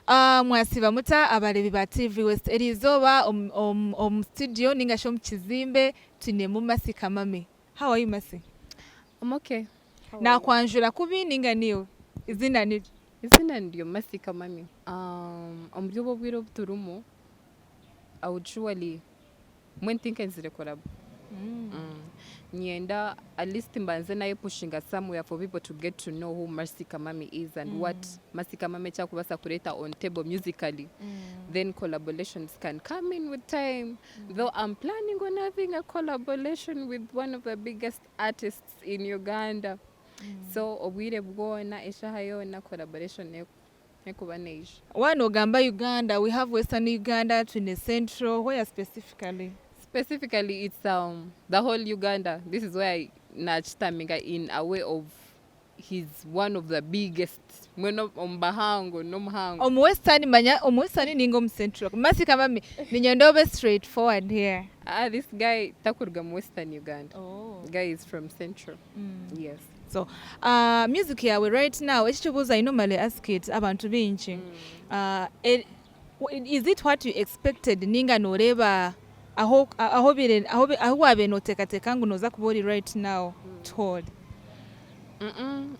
Mwasiba muta abalebi ba TV West Erizoba studio ninga shom kizimbe tune mu Merci Kamami. How are you Merci? I'm okay. Na kwanjura kubi ninga niwe. Izina ni Ndio Merci Kamami. Omuryobo bwiro buturumo. I would surely when thinking is collab. Nyenda at least mbanze nayo pushing somewhere for people to get to know who Merci Kamami is and what Merci Kamami chakubasa kureta on table musically. Then collaborations can come in with time. Though I'm planning on having a collaboration with one of the biggest artists in Uganda. So obwire bwona eshahayo na collaboration nekubaneje. One Ogamba Uganda, we have Western Uganda, Twine Central, where specifically? Specifically, it's the whole Uganda. This is why Nachitaminga in a way of he's one of the biggest. Mweno ombahango nomhango. Omwestern ningo Central. Merci Kamami ninyandobe straightforward here. This guy takurga Western Uganda. Oh. The guy is from Central. Yes. So, music yawe right now, ekibuuza I normally ask it abantu bingi. Is it what you expected ninga noreba aho wabe notekateka ngo noza kubori right now told?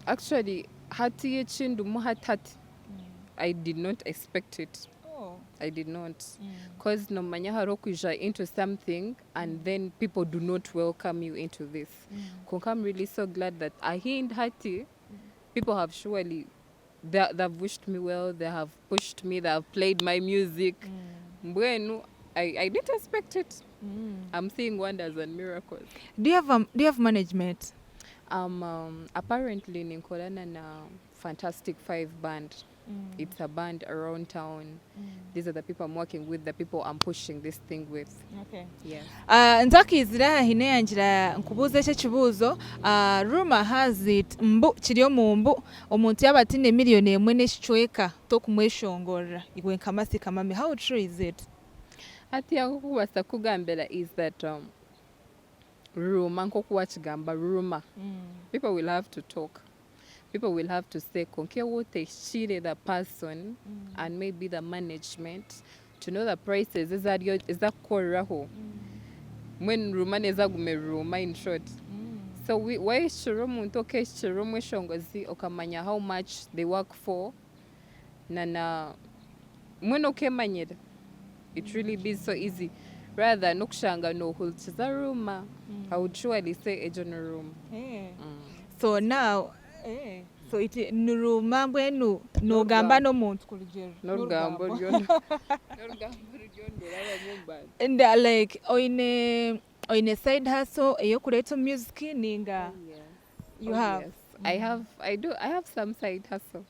Actually, hati yechindu muhatati. I did not expect it. I did not. Because no manya harokuja into something and then people do not welcome you into this. I'm really so glad that Hati, people have surely, they've wished me well, they have pushed me, they have played my music. I didn't expect it. I'm seeing wonders and miracles. Do you have management? Apparently Ninkolana na Fantastic 5 band. It's a band around town. These are the people I'm working with, the people I'm pushing this thing with. Okay. Yes. Nzakizira hine yanjira nkubuze cyo kibuzo. Rumor has it kiriyo mu mbu omuntu yabatine million emwe n'eshicweka to kumweshongora igwe Merci Kamami. How true is it? Ati yakubasa kugambela is that rumor nkokuwa kigamba rumor. People will have to talk. People will have to say, konke wote shire the person and maybe the management to know the prices. Is that koraho? When rumane zagume ruma in short. So why shiromu ntoke shiromu shongozi okamanya how much they work for. Nana when okay manyed. It really be so easy. Rather nukushanga no hulchiza ruma. I would surely say a general room. So now so it nuruma mbwenu no gamba no muntu kulijero no gamba ryondo and like oine side hustle eyo kureta music ninga you have yes. I have some side hustle.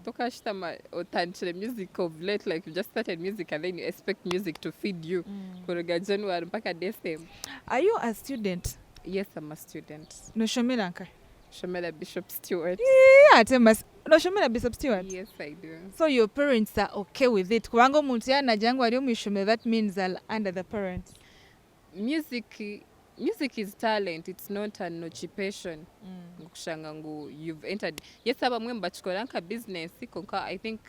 Tokashitama otanchile music of late, like you just started music and then you expect music to feed you kuruga January mpaka December. Are you a student? Yes, I'm a student. No shomera nka Shomera Bishop Stewart. Yeah, no shomera Bishop Stewart. Yes, I do. So your parents are okay with it? Kubango muntu yana jangu ali umishome, that means they're under the parents. Music is talent. It's not an occupation. You've entered. Yes, abamwemba chikoranka business. I think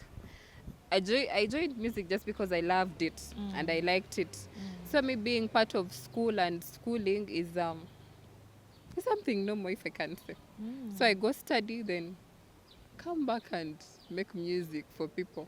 I joined music just because I loved it and I liked it. So me being part of school and schooling is something normal, if I can say. So I go study, then come back and make music for people.